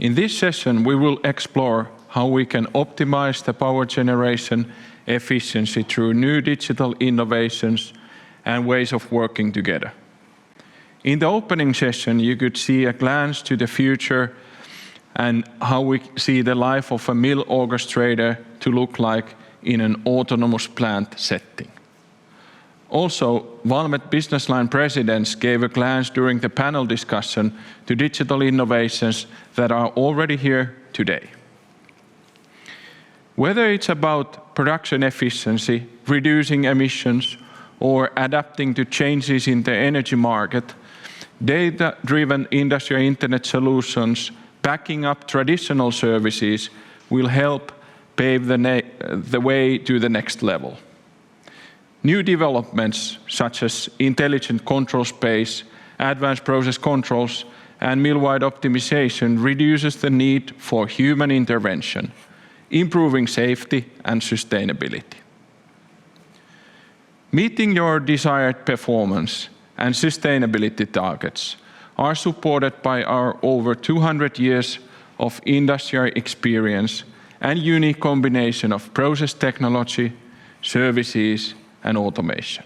In this session, we will explore how we can optimize the power generation efficiency through new digital innovations and ways of working together. In the opening session, you could see a glance to the future and how we see the life of a mill orchestrator to look like in an autonomous plant setting. Also, Valmet business line presidents gave a glance during the panel discussion to digital innovations that are already here today. Whether it's about production efficiency, reducing emissions, or adapting to changes in the energy market, data-driven industrial internet solutions backing up traditional services will help pave the way to the next level. New developments such as intelligent control space, advanced process controls, and mill-wide optimization reduces the need for human intervention, improving safety and sustainability. Meeting your desired performance and sustainability targets are supported by our over 200 years of industrial experience and unique combination of process technology, services, and automation.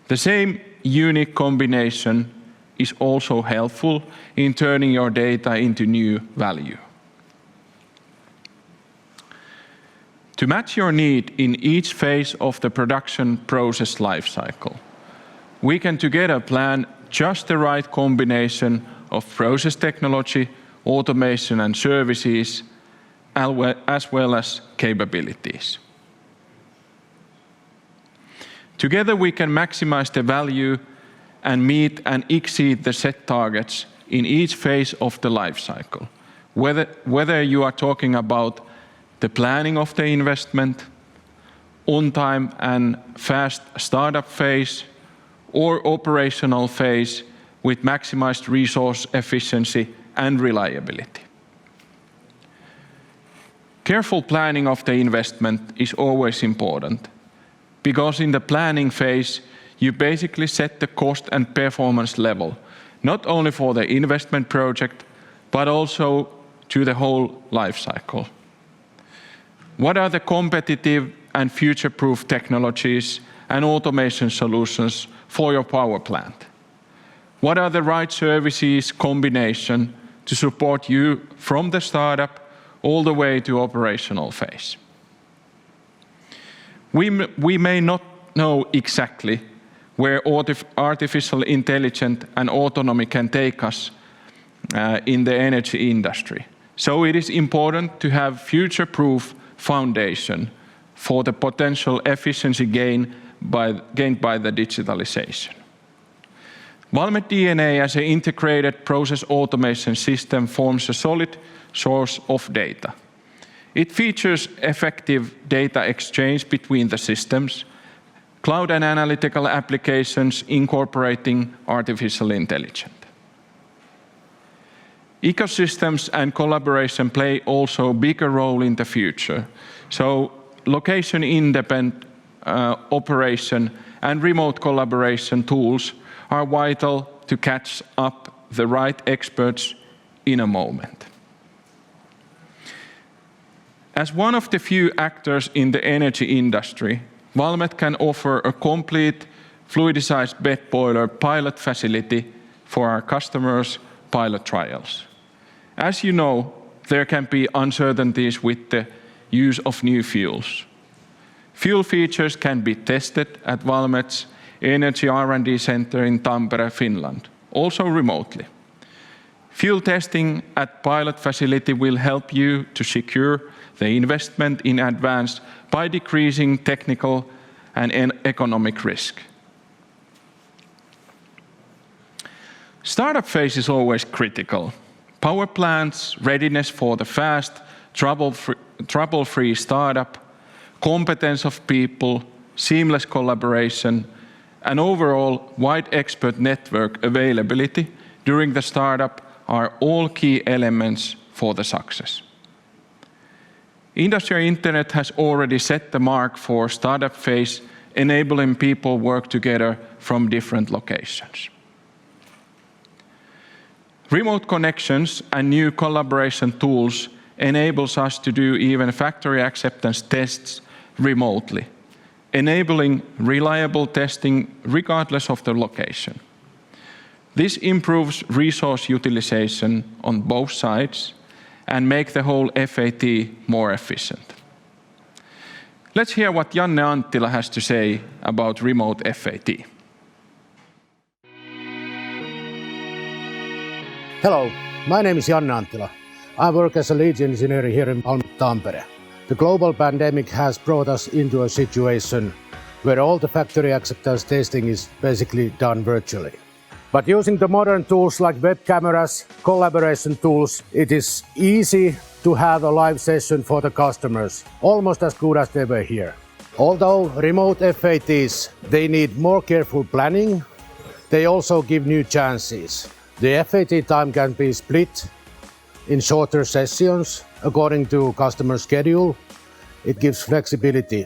The same unique combination is also helpful in turning your data into new value. To match your need in each phase of the production process lifecycle, we can together plan just the right combination of process technology, automation and services, as well as capabilities. Together we can maximize the value and meet and exceed the set targets in each phase of the life cycle, whether you are talking about the planning of the investment, on-time and fast startup phase, or operational phase with maximized resource efficiency and reliability. Careful planning of the investment is always important, because in the planning phase, you basically set the cost and performance level, not only for the investment project, but also to the whole life cycle. What are the competitive and future-proof technologies and automation solutions for your power plant? What are the right services combination to support you from the startup all the way to operational phase? We may not know exactly where artificial intelligence and autonomy can take us in the energy industry. So it is important to have future-proof foundation for the potential efficiency gained by the digitalization. Valmet DNA as an integrated process automation system forms a solid source of data. It features effective data exchange between the systems, cloud and analytical applications incorporating artificial intelligence. Ecosystems and collaboration play also a bigger role in the future. So location-independent operation and remote collaboration tools are vital to catch up the right experts in a moment. As one of the few actors in the energy industry, Valmet can offer a complete fluidized bed boiler pilot facility for our customers' pilot trials. As you know, there can be uncertainties with the use of new fuels. Fuel features can be tested at Valmet's Energy R&D Center in Tampere, Finland, also remotely. Fuel testing at pilot facility will help you to secure the investment in advance by decreasing technical and economic risk. Startup phase is always critical. Power plants, readiness for the fast, trouble-free startup, competence of people, seamless collaboration, and overall wide expert network availability during the startup are all key elements for the success. Industrial Internet has already set the mark for startup phase, enabling people work together from different locations. Remote connections and new collaboration tools enables us to do even factory acceptance tests remotely, enabling reliable testing regardless of the location. This improves resource utilization on both sides and make the whole FAT more efficient. Let's hear what Janne Anttila has to say about remote FAT. Hello, my name is Janne Anttila. I work as a lead engineer here in Valmet Tampere. The global pandemic has brought us into a situation where all the factory acceptance testing is basically done virtually. But using the modern tools like web cameras, collaboration tools, it is easy to have a live session for the customers, almost as good as they were here. Although remote FATs, they need more careful planning, they also give new chances. The FAT time can be split in shorter sessions according to customer schedule. It gives flexibility.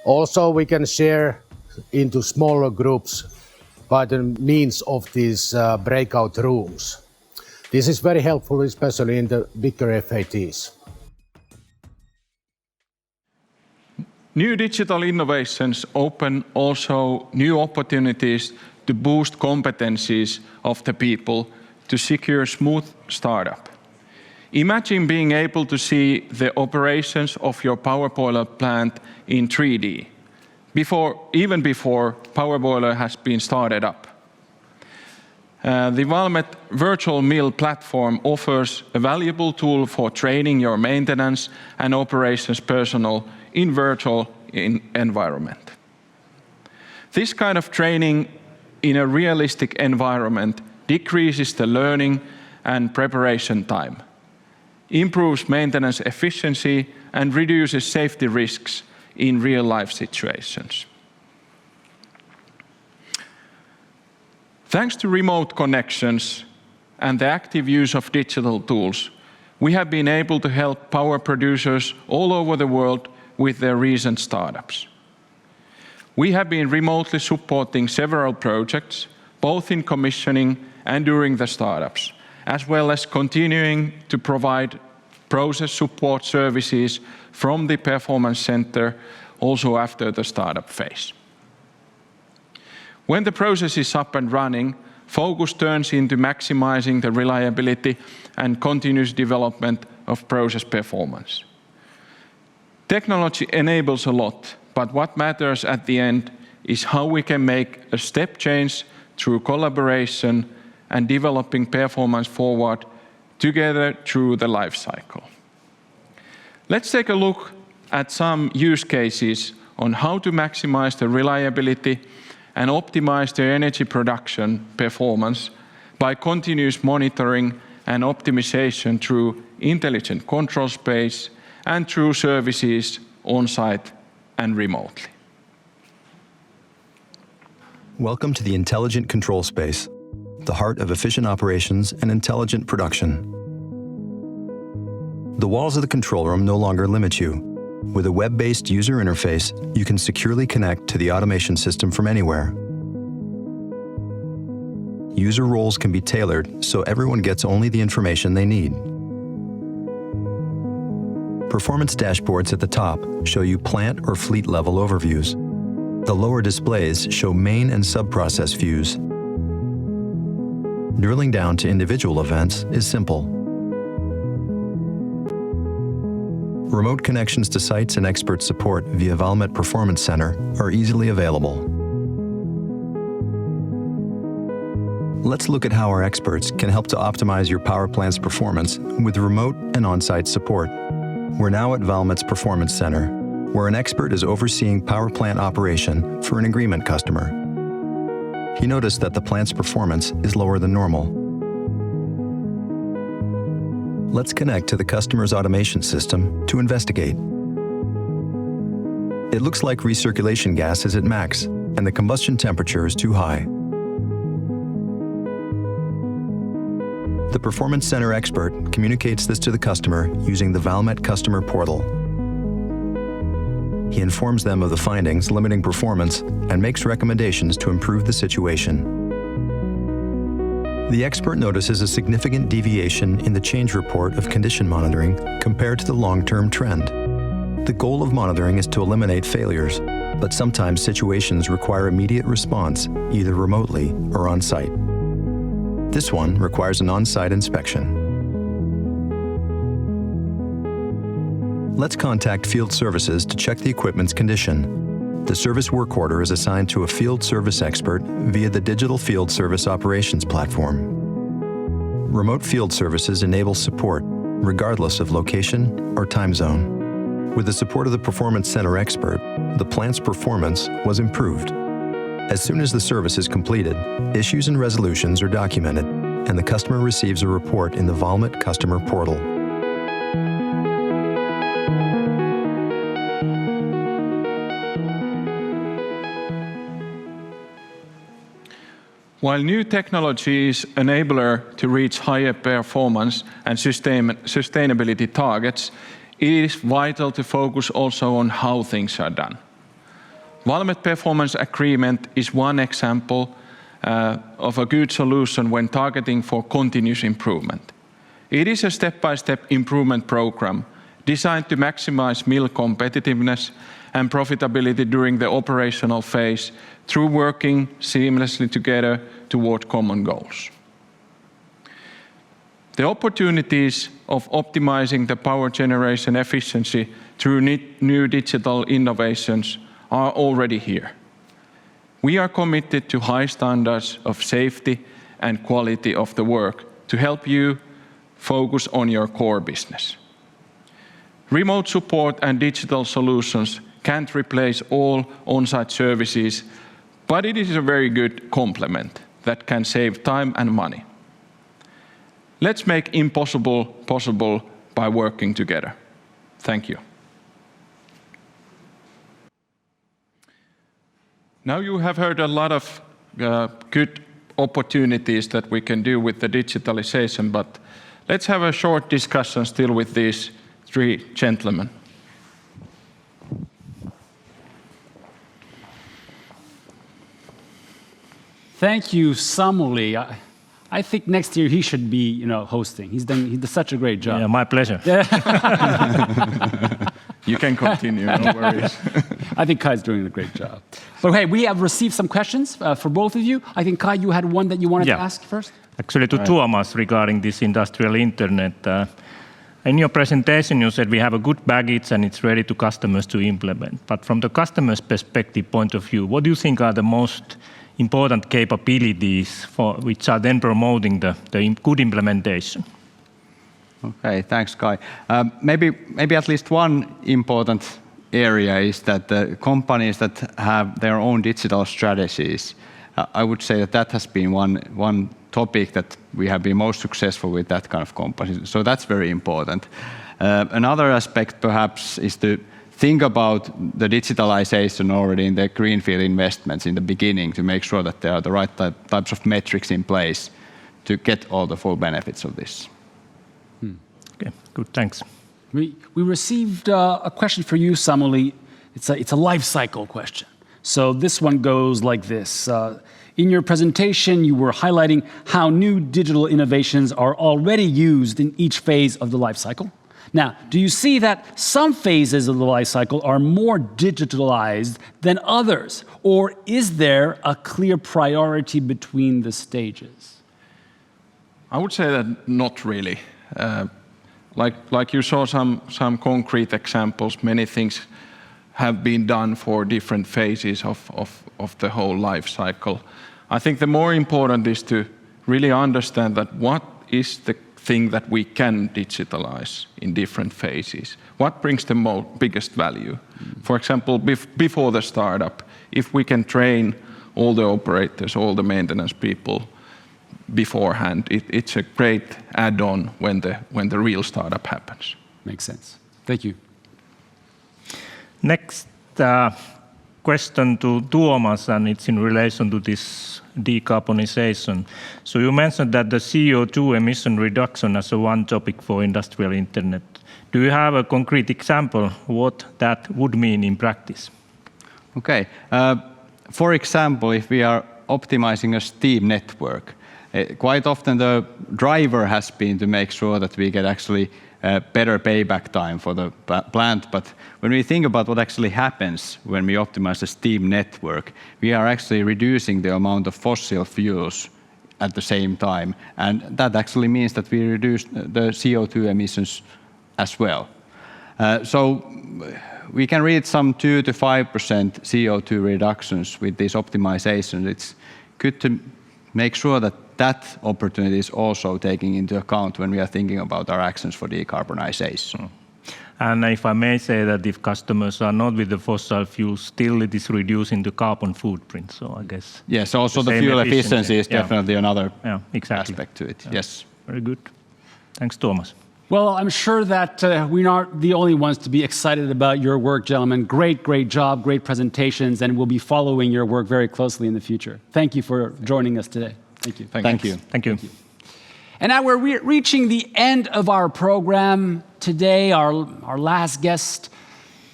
Also, we can share into smaller groups by the means of these breakout rooms. This is very helpful, especially in the bigger FATs. New digital innovations open also new opportunities to boost competencies of the people to secure smooth startup. Imagine being able to see the operations of your power boiler plant in 3D, even before power boiler has been started up. The Valmet Virtual Mill platform offers a valuable tool for training your maintenance and operations personnel in virtual environment. This kind of training in a realistic environment decreases the learning and preparation time, improves maintenance efficiency, and reduces safety risks in real-life situations. Thanks to remote connections and the active use of digital tools, we have been able to help power producers all over the world with their recent startups. We have been remotely supporting several projects, both in commissioning and during the startups, as well as continuing to provide process support services from the Performance Center also after the startup phase. When the process is up and running, focus turns into maximizing the reliability and continuous development of process performance. Technology enables a lot, but what matters at the end is how we can make a step change through collaboration and developing performance forward together through the life cycle. Let's take a look at some use cases on how to maximize the reliability and optimize the energy production performance by continuous monitoring and optimization through intelligent control space and through services on-site and remotely. Welcome to the Intelligent Control Space, the heart of efficient operations and intelligent production. The walls of the control room no longer limit you. With a web-based user interface, you can securely connect to the automation system from anywhere. User roles can be tailored so everyone gets only the information they need. Performance dashboards at the top show you plant or fleet level overviews. The lower displays show main and sub-process views. Drilling down to individual events is simple. Remote connections to sites and expert support via Valmet Performance Center are easily available. Let's look at how our experts can help to optimize your power plant's performance with remote and on-site support. We're now at Valmet's Performance Center, where an expert is overseeing power plant operation for an agreement customer. He noticed that the plant's performance is lower than normal. Let's connect to the customer's automation system to investigate. It looks like recirculation gas is at max, and the combustion temperature is too high. The Performance Center expert communicates this to the customer using the Valmet Customer Portal. He informs them of the findings limiting performance and makes recommendations to improve the situation. The expert notices a significant deviation in the change report of condition monitoring compared to the long-term trend. The goal of monitoring is to eliminate failures, but sometimes situations require immediate response, either remotely or on-site. This one requires an on-site inspection. Let's contact Field Services to check the equipment's condition. The service work order is assigned to a field service expert via the Digital Field Service Operations platform. Remote field services enable support, regardless of location or time zone. With the support of the Performance Center expert, the plant's performance was improved. As soon as the service is completed, issues and resolutions are documented, and the customer receives a report in the Valmet Customer Portal. While new technology is an enabler to reach higher performance and sustainability targets, it is vital to focus also on how things are done. Valmet Performance Agreement is one example of a good solution when targeting for continuous improvement. It is a step-by-step improvement program designed to maximize mill competitiveness and profitability during the operational phase through working seamlessly together toward common goals. The opportunities of optimizing the power generation efficiency through new digital innovations are already here. We are committed to high standards of safety and quality of the work to help you focus on your core business. Remote support and digital solutions can't replace all on-site services, but it is a very good complement that can save time and money. Let's make impossible possible by working together. Thank you. Now you have heard a lot of good opportunities that we can do with the digitalization, but let's have a short discussion still with these three gentlemen. Thank you, Samuli. I think next year he should be, hosting. He does such a great job. Yeah, my pleasure. You can continue, no worries. I think Kai's doing a great job. But hey, we have received some questions for both of you. I think Kai, you had one that you wanted to ask first. Actually, to Tuomas regarding this industrial internet. In your presentation, you said we have a good baggage and it's ready to customers to implement. But from the customer's perspective point of view, what do you think are the most important capabilities which are then promoting the good implementation? Okay, thanks, Kai. Maybe at least one important area is that the companies that have their own digital strategies, I would say that has been one topic that we have been most successful with, that kind of company. So that's very important. Another aspect perhaps is to think about the digitalization already in the greenfield investments in the beginning to make sure that there are the right types of metrics in place to get all the full benefits of this. Okay, good, thanks. We received a question for you, Samuli. It's a life cycle question. So this one goes like this. In your presentation, you were highlighting how new digital innovations are already used in each phase of the life cycle. Now, do you see that some phases of the life cycle are more digitalized than others? Or is there a clear priority between the stages? I would say that not really. Like you saw some concrete examples, many things have been done for different phases of the whole life cycle. I think the more important is to really understand that what is the thing that we can digitalize in different phases. What brings the biggest value? For example, before the startup, if we can train all the operators, all the maintenance people beforehand, it's a great add-on when the real startup happens. Makes sense. Thank you. Next question to Tuomas, and it's in relation to this decarbonization. So you mentioned that the CO2 emission reduction as one topic for industrial internet. Do you have a concrete example what that would mean in practice? Okay. For example, if we are optimizing a steam network, Quite often the driver has been to make sure that we get actually better payback time for the plant. But when we think about what actually happens when we optimize the steam network, we are actually reducing the amount of fossil fuels at the same time. And that actually means that we reduce the CO2 emissions as well. So we can reach some 2 to 5% CO2 reductions with these optimizations. It's good to make sure that that opportunity is also taken into account when we are thinking about our actions for decarbonization. And if I may say that if customers are not with the fossil fuels, still it is reducing the carbon footprint. So I guess. Yes, also the fuel efficiency is definitely another aspect to it. Yes. Very good. Thanks, Thomas. Well, I'm sure that we're not the only ones to be excited about your work, gentlemen. Great job, great presentations, and we'll be following your work very closely in the future. Thank you for joining us today. Thank you. Thank you. Thank you. And now we're reaching the end of our program today. Our last guest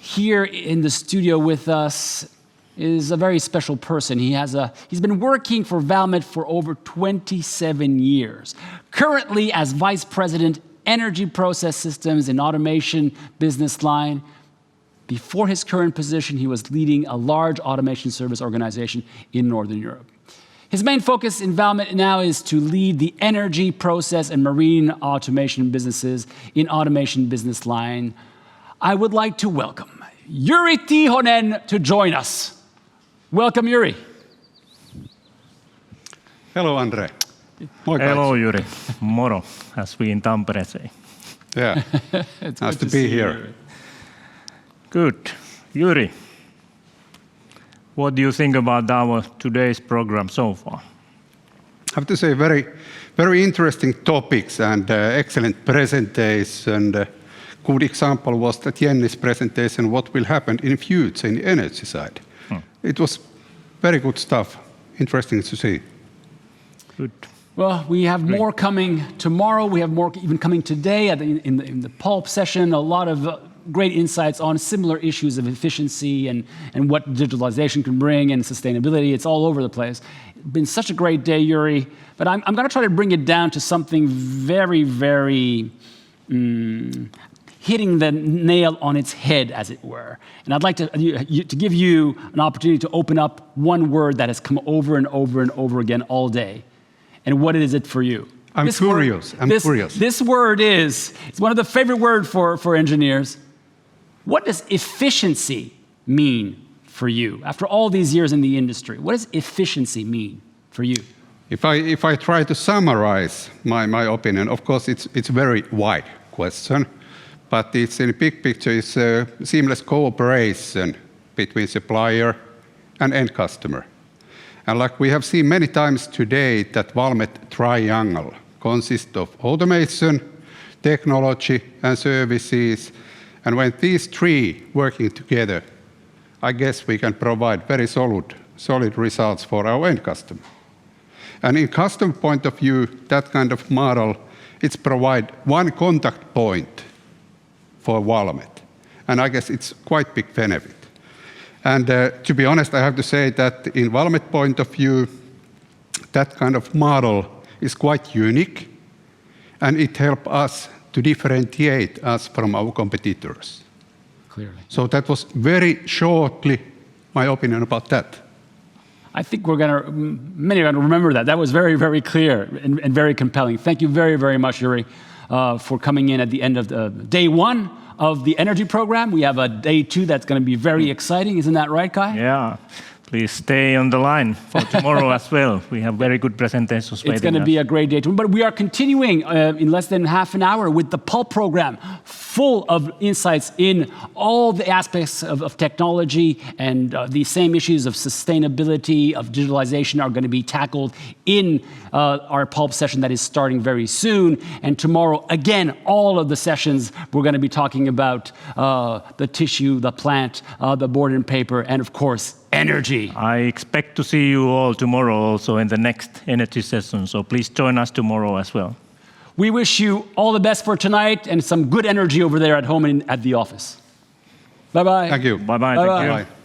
here in the studio with us is a very special person. He's been working for Valmet for over 27 years. Currently as Vice President, Energy Process Systems and Automation business line. Before his current position, he was leading a large automation service organization in Northern Europe. His main focus in Valmet now is to lead the energy, process, and marine automation businesses in automation business line. I would like to welcome Jyri Tiihonen to join us. Welcome, Jyri. Hello, Andre. Hello, Jyri. Moro, as we in Tampere say. Yeah, It's nice good to see be you, here. Jyri. Good. Jyri, what do you think about our today's program so far? I have to say, very interesting topics and excellent presentation. Good example was that Jenni's presentation, what will happen in future in the energy side. It was very good stuff, interesting to see. Good. Well, we have more coming tomorrow. We have more even coming today in the pulp session. A lot of great insights on similar issues of efficiency and what digitalization can bring and sustainability. It's all over the place. It's been such a great day, Jyri. But I'm going to try to bring it down to something very, very hitting the nail on its head, as it were. And I'd like to give you an opportunity to open up one word that has come over and over and over again all day. And what is it for you? I'm curious. This word it's one of the favorite words for engineers. What does efficiency mean for you? After all these years in the industry, what does efficiency mean for you? If I try to summarize my opinion, of course it's a very wide question, but it's in the big picture, it's a seamless cooperation between supplier and end customer. And like we have seen many times today, that Valmet triangle consists of automation, technology, and services. And when these three working together, I guess we can provide very solid results for our end customer. And in customer point of view, that kind of model, it's provide one contact point for Valmet. And I guess it's quite big benefit. And to be honest, I have to say that in Valmet point of view, that kind of model is quite unique, and it helps us to differentiate us from our competitors. Clearly. So that was very shortly my opinion about that. I think many are going to remember that. That was very, very clear and very compelling. Thank you very, very much, Jyri, for coming in at the end of the day one of the energy program. We have a day two that's going to be very exciting. Isn't that right, Kai? Yeah. Please stay on the line for tomorrow as well. We have very good presentations waiting. It's going to be a great day. But we are continuing in less than half an hour with the pulp program, full of insights in all the aspects of technology, and the same issues of sustainability, of digitalization are going to be tackled in our pulp session that is starting very soon. And tomorrow, again, all of the sessions, we're going to be talking about the tissue, the plant, the board and paper, and of course, energy. I expect to see you all tomorrow also in the next energy session, so please join us tomorrow as well. We wish you all the best for tonight and some good energy over there at home and at the office. Bye-bye. Thank you. Bye-bye. Bye-bye. Thank you. Bye.